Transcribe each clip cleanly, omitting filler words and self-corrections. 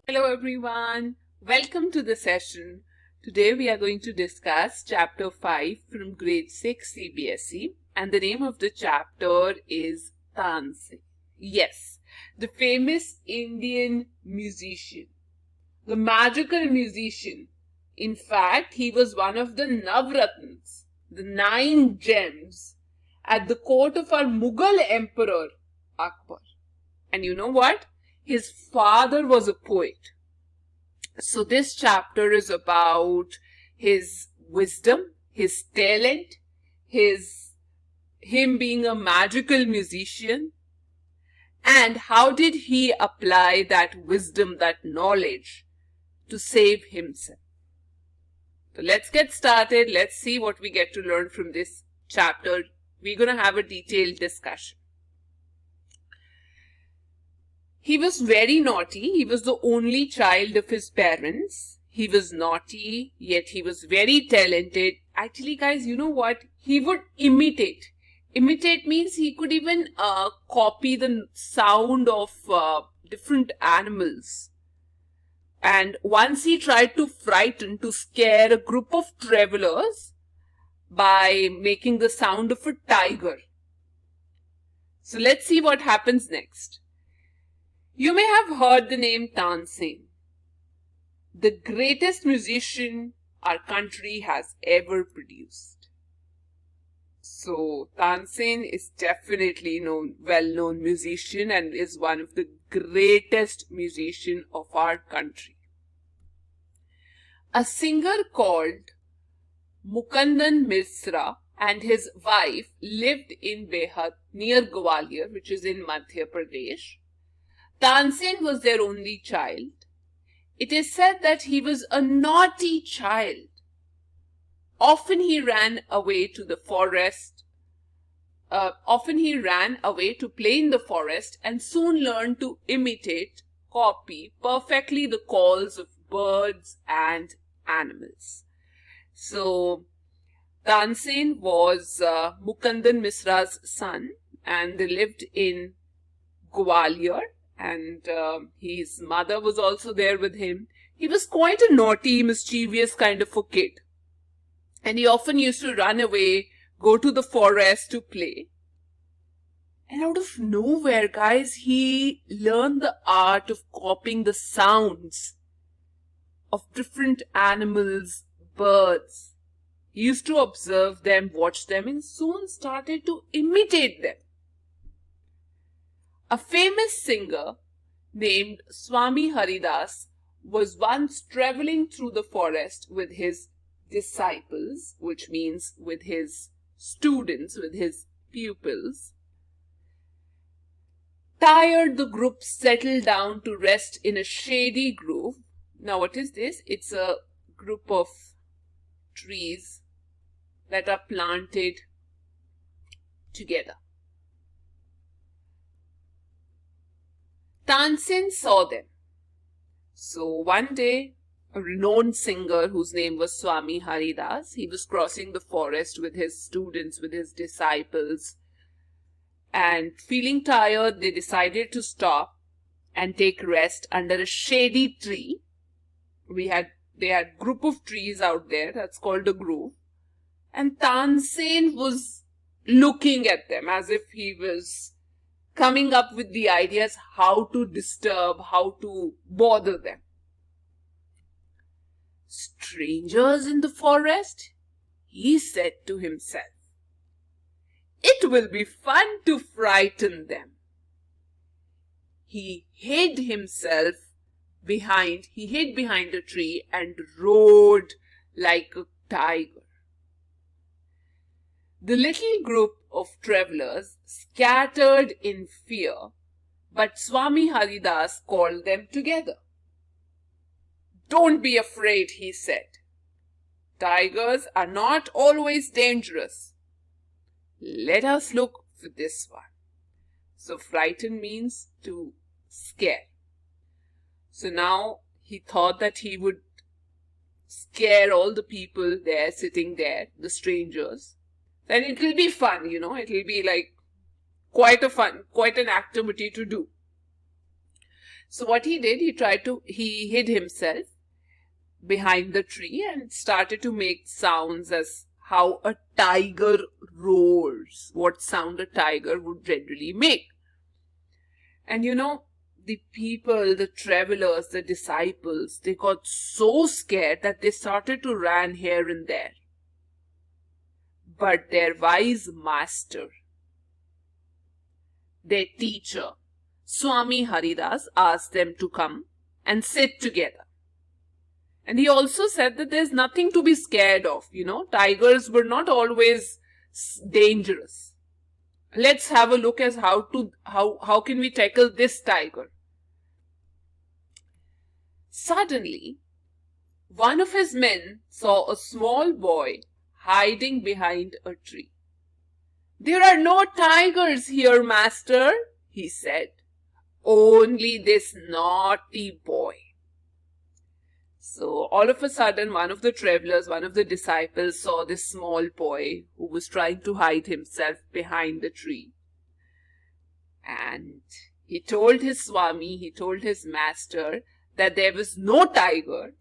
Hello everyone, welcome to the session. Today we are going to discuss chapter 5 from grade 6 CBSE, and the name of the chapter is Tansen. Yes, the famous Indian musician, the magical musician. In fact, he was one of the Navratnas, the 9 gems at the court of our Mughal emperor Akbar. And you know what? His father was a poet. So this chapter is about his wisdom, his talent, him being a magical musician, and how did he apply that wisdom, that knowledge to save himself. So let's get started. Let's see what we get to learn from this chapter. We're going to have a detailed discussion. He was very naughty. He was the only child of his parents. He was naughty, yet he was very talented. Actually, guys, you know what? He would imitate. Imitate means he could even copy the sound of different animals. And once he tried to scare a group of travelers by making the sound of a tiger. So let's see what happens next. You may have heard the name Tansen, the greatest musician our country has ever produced. So Tansen is definitely well-known musician and is one of the greatest musicians of our country. A singer called Mukundan Misra and his wife lived in Behad near Gwalior, which is in Madhya Pradesh. Tansen was their only child. It is said that he was a naughty child. Often he ran away to the forest. Often he ran away to play in the forest and soon learned to imitate, copy perfectly the calls of birds and animals. So Tansen was Mukundan Misra's son, and they lived in Gwalior. And his mother was also there with him. He was quite a naughty, mischievous kind of a kid. And he often used to run away, go to the forest to play. And out of nowhere, guys, he learned the art of copying the sounds of different animals, birds. He used to observe them, watch them, and soon started to imitate them. A famous singer named Swami Haridas was once traveling through the forest with his disciples, which means with his students, with his pupils. Tired, the group settled down to rest in a shady grove. Now, what is this? It's a group of trees that are planted together. Tansen saw them. So one day, a renowned singer whose name was Swami Haridas, he was crossing the forest with his students, with his disciples, and feeling tired, they decided to stop and take rest under a shady tree. They had a group of trees out there, that's called a grove, and Tansen was looking at them as if he was coming up with the ideas how to disturb, how to bother them. Strangers in the forest, he said to himself. It will be fun to frighten them. He hid behind a tree and roared like a tiger. The little group of travelers scattered in fear, but Swami Haridas called them together. Don't be afraid, he said. Tigers are not always dangerous. Let us look for this one. So frighten means to scare. So now he thought that he would scare all the people there, sitting there, the strangers. Then it will be fun, it will be like quite an activity to do. So what he did, he hid himself behind the tree and started to make sounds as how a tiger roars, what sound a tiger would generally make. And the people, the travelers, the disciples, they got so scared that they started to run here and there. But their wise master, their teacher, Swami Haridas, asked them to come and sit together. And he also said that there's nothing to be scared of. Tigers were not always dangerous. Let's have a look at how can we tackle this tiger. Suddenly, one of his men saw a small boy hiding behind a tree. "There are no tigers here, master," he said. "Only this naughty boy." So all of a sudden, one of the travelers, one of the disciples saw this small boy who was trying to hide himself behind the tree. And he told his Swami, he told his master that there was no tiger.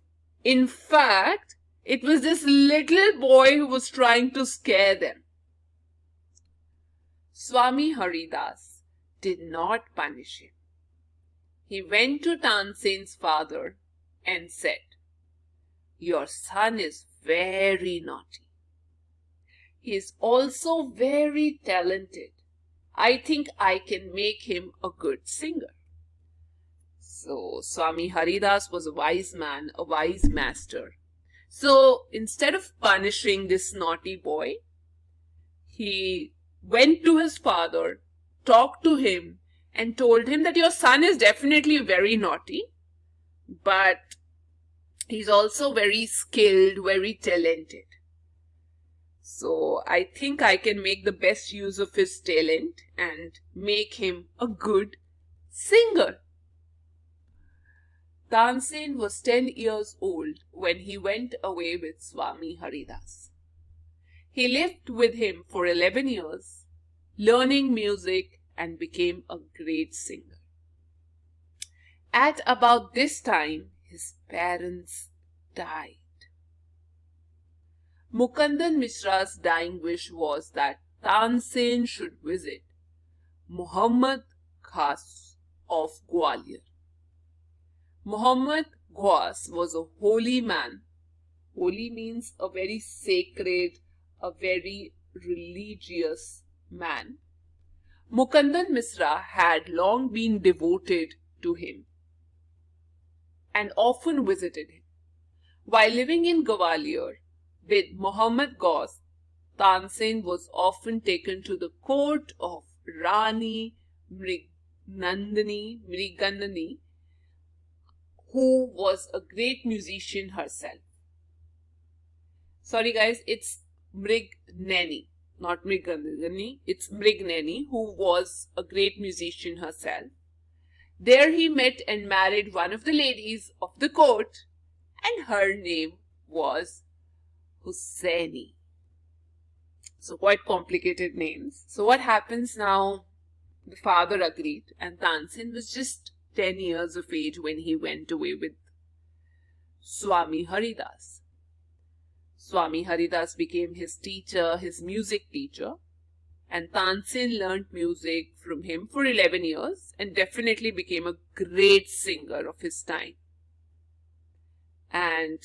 In fact, it was this little boy who was trying to scare them. Swami Haridas did not punish him. He went to Tansen's father and said, "Your son is very naughty. He is also very talented. I think I can make him a good singer." So Swami Haridas was a wise man, a wise master. So instead of punishing this naughty boy, he went to his father, talked to him, and told him that your son is definitely very naughty, but he's also very skilled, very talented. So I think I can make the best use of his talent and make him a good singer. Tansen was 10 years old when he went away with Swami Haridas. He lived with him for 11 years, learning music, and became a great singer. At about this time, his parents died. Mukundan Mishra's dying wish was that Tansen should visit Muhammad Khas of Gwalior. Muhammad Khas was a holy man. Holy means a very sacred, a very religious man. Mukundan Mishra had long been devoted to him and often visited him. While living in Gwalior with Muhammad Khas, Tansen was often taken to the court of Rani Mriganani, who was a great musician herself. Sorry guys, it's Mrignani, not Mriganani, it's Mrignani, who was a great musician herself. There he met and married one of the ladies of the court, and her name was Hussaini. So quite complicated names. So what happens now? The father agreed, and Tansen was just 10 years of age when he went away with Swami Haridas. Swami Haridas became his teacher, his music teacher, and Tansen learned music from him for 11 years and definitely became a great singer of his time. And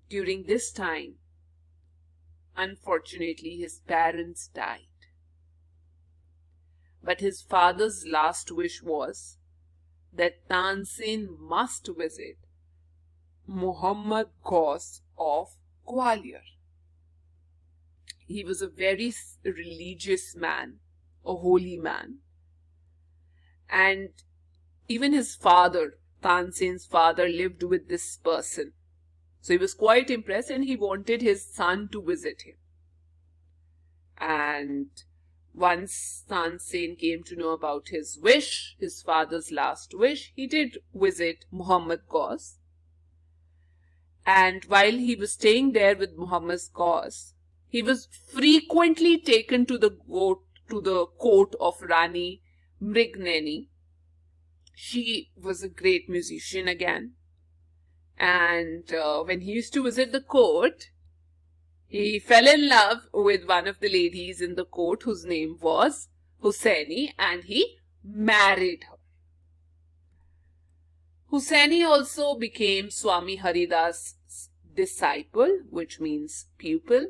during this time, unfortunately, his parents died. But his father's last wish was that Tansen must visit Muhammad Khas of Gwalior. He was a very religious man, a holy man. And even his father, Tansen's father, lived with this person. So he was quite impressed and he wanted his son to visit him. And once Tansen came to know about his wish, his father's last wish, he did visit Muhammad Khas. And while he was staying there with Muhammad Khas, he was frequently taken to the court of Rani Mrignani. She was a great musician again. And when he used to visit the court, he fell in love with one of the ladies in the court whose name was Hussaini, and he married her. Hussaini also became Swami Haridas' disciple, which means pupil.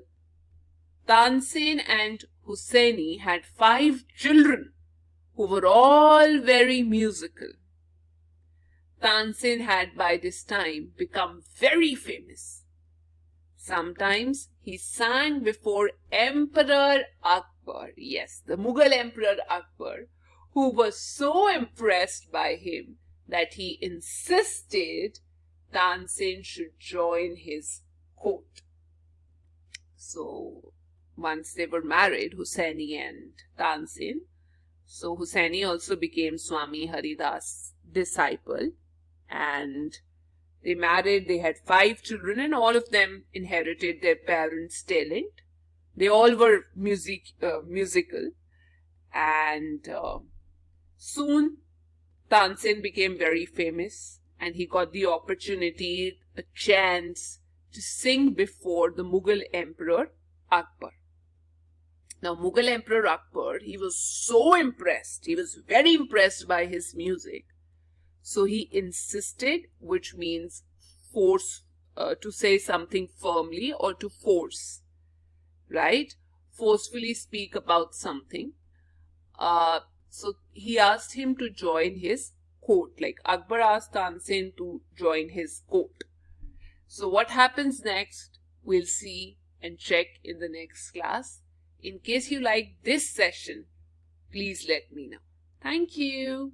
Tansen and Hussaini had 5 children who were all very musical. Tansen had by this time become very famous. Sometimes he sang before Emperor Akbar, yes, the Mughal Emperor Akbar, who was so impressed by him that he insisted Tansen should join his court. So, once they were married, Hussaini and Tansen, so Hussaini also became Swami Haridas' disciple, and they married. They had 5 children, and all of them inherited their parents' talent. They all were musical, and soon Tansen became very famous, and he got the opportunity, a chance to sing before the Mughal Emperor Akbar. Now, Mughal Emperor Akbar, he was so impressed. He was very impressed by his music. So he insisted, which means force, to say something firmly or to force, right? Forcefully speak about something. So he asked him to join his court. Like Akbar asked Tansen to join his court. So what happens next, we'll see and check in the next class. In case you like this session, please let me know. Thank you.